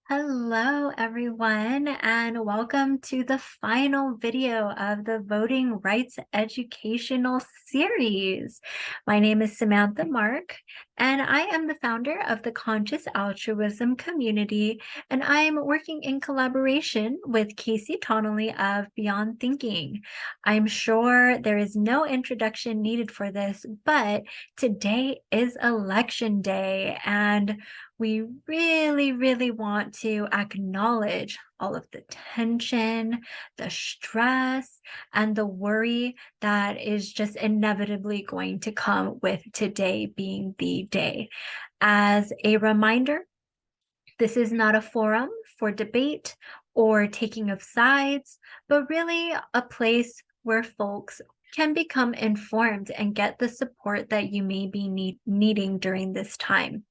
Hello, everyone, and welcome to the final video of the Voting Rights Educational Series. My name is Samantha Mark, and I am the founder of the Conscious Altruism community, and I'm working in collaboration with Casey Tonnelly of Beyond Thinking. I'm sure there is no introduction needed for this, but today is election day, and we really want to acknowledge all of the tension, the stress, and the worry that is just inevitably going to come with today being the day. As a reminder, this is not a forum for debate or taking of sides, but really a place where folks can become informed and get the support that you may be needing during this time.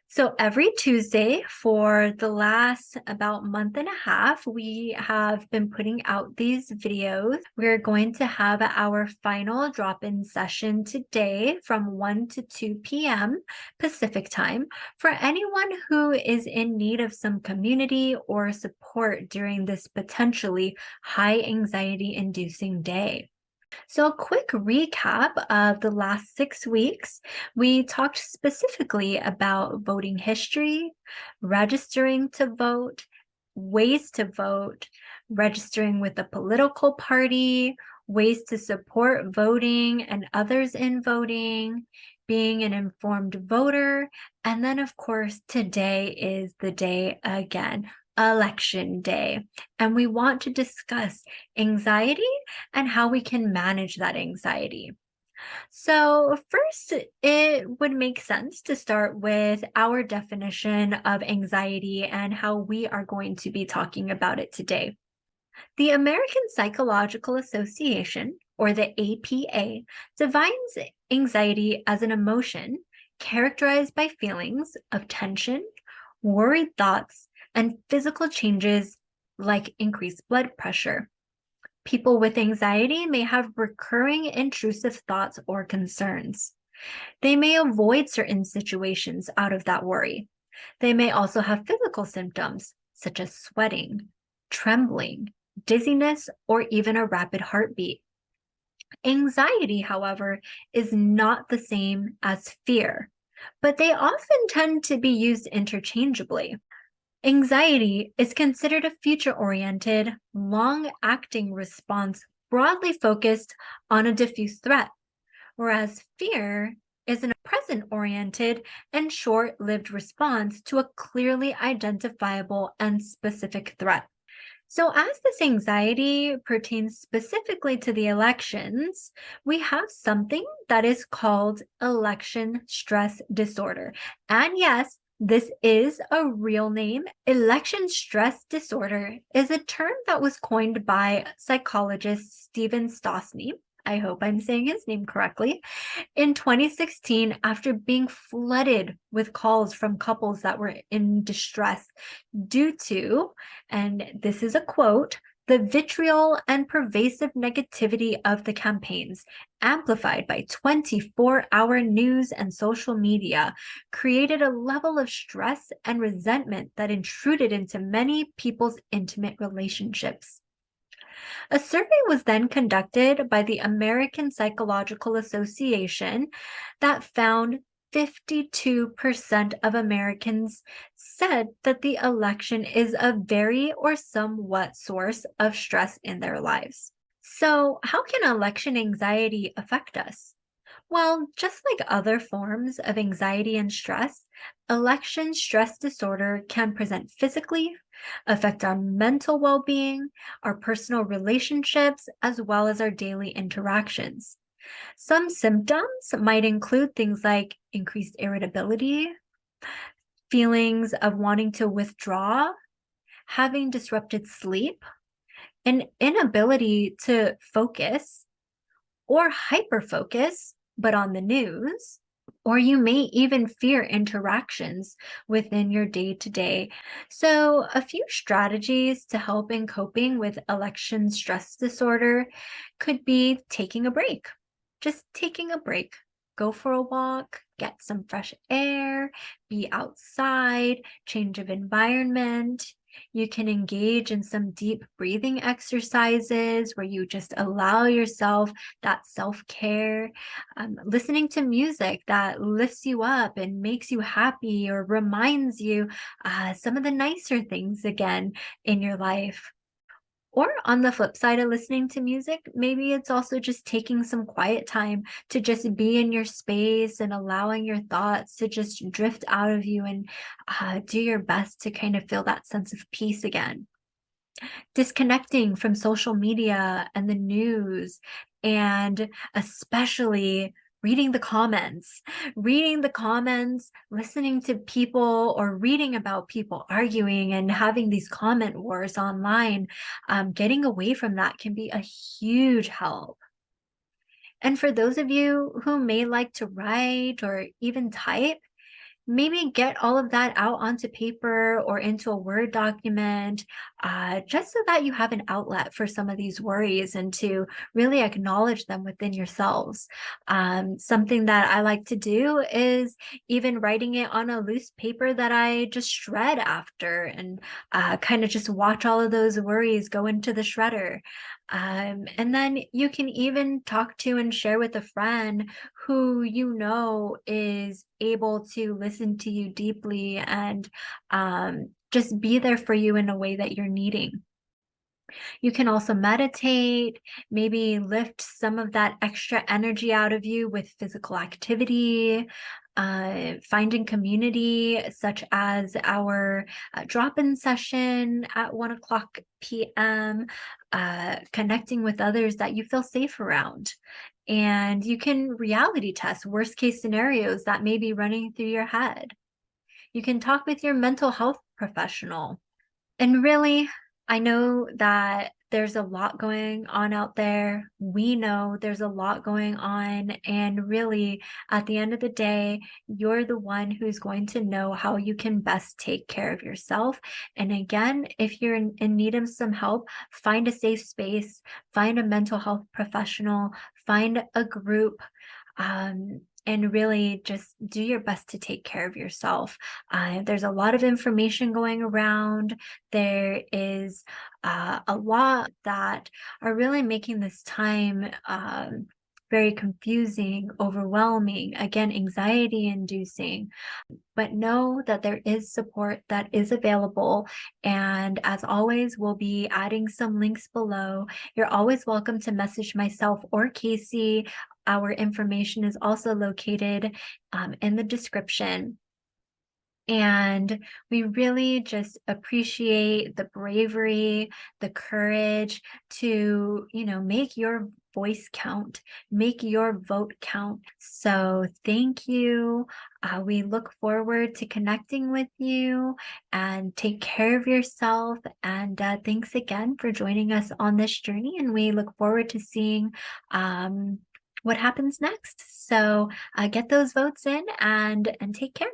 So every Tuesday for the last about month and a half, we have been putting out these videos. We're going to have our final drop-in session today from 1 to 2 p.m. Pacific time for anyone who is in need of some community or support during this potentially high anxiety inducing day. So, a quick recap of the last 6 weeks. We talked specifically about voting history, registering to vote, ways to vote, registering with a political party, ways to support voting and others in voting, being an informed voter, and then, of course, today is the day again. Election day. And we want to discuss anxiety and how we can manage that anxiety. So, first, it would make sense to start with our definition of anxiety and how we are going to be talking about it today. The American Psychological Association, or the APA, defines anxiety as an emotion characterized by feelings of tension, worried thoughts, and physical changes like increased blood pressure. People with anxiety may have recurring intrusive thoughts or concerns. They may avoid certain situations out of that worry. They may also have physical symptoms such as sweating, trembling, dizziness, or even a rapid heartbeat. Anxiety, however, is not the same as fear, but they often tend to be used interchangeably. Anxiety is considered a future-oriented, long-acting response broadly focused on a diffuse threat, whereas fear is a present-oriented and short-lived response to a clearly identifiable and specific threat. So, as this anxiety pertains specifically to the elections, we have something that is called election stress disorder. And yes, this is a real name. Election stress disorder is a term that was coined by psychologist Stephen Stosny. I hope I'm saying his name correctly. In 2016, after being flooded with calls from couples that were in distress due to, and this is a quote, the vitriol and pervasive negativity of the campaigns, amplified by 24-hour news and social media, created a level of stress and resentment that intruded into many people's intimate relationships. A survey was then conducted by the American Psychological Association that found 52% of Americans said that the election is a very or somewhat source of stress in their lives. So, how can election anxiety affect us? Well, just like other forms of anxiety and stress, election stress disorder can present physically, affect our mental well being, our personal relationships, as well as our daily interactions. Some symptoms might include things like increased irritability, feelings of wanting to withdraw, having disrupted sleep, an inability to focus or hyperfocus, but on the news, or you may even fear interactions within your day to day. So, a few strategies to help in coping with election stress disorder could be taking a break, just taking a break. go for a walk, get some fresh air, be outside, change of environment. You can engage in some deep breathing exercises where you just allow yourself that self care. Listening to music that lifts you up and makes you happy or reminds you some of the nicer things again in your life. Or on the flip side of listening to music, maybe it's also just taking some quiet time to just be in your space and allowing your thoughts to just drift out of you and do your best to kind of feel that sense of peace again. Disconnecting from social media and the news, and especially reading the comments, listening to people or reading about people arguing and having these comment wars online. Getting away from that can be a huge help. And for those of you who may like to write or even type, maybe get all of that out onto paper or into a Word document, just so that you have an outlet for some of these worries and to really acknowledge them within yourselves. Something that I like to do is even writing it on a loose paper that I just shred after and kind of just watch all of those worries go into the shredder. And then you can even talk to and share with a friend who you know is able to listen to you deeply and just be there for you in a way that you're needing. You can also meditate, maybe lift some of that extra energy out of you with physical activity, finding community such as our drop-in session at 1 o'clock p.m., connecting with others that you feel safe around. And you can reality test worst case scenarios that may be running through your head. You can talk with your mental health professional. And really, I know that there's a lot going on out there. We know there's a lot going on. And really, at the end of the day, you're the one who's going to know how you can best take care of yourself. And again, if you're in need of some help, find a safe space, find a mental health professional, find a group. And really just do your best to take care of yourself. There's a lot of information going around. There is a lot that are really making this time very confusing, overwhelming, again, anxiety inducing. But know that there is support that is available. And as always, we'll be adding some links below. You're always welcome to message myself or Casey. Our information is also located in the description. And we really just appreciate the bravery, the courage to, make your voice count, make your vote count. So thank you. We look forward to connecting with you, and take care of yourself. And thanks again for joining us on this journey. And we look forward to seeing what happens next. So get those votes in and take care.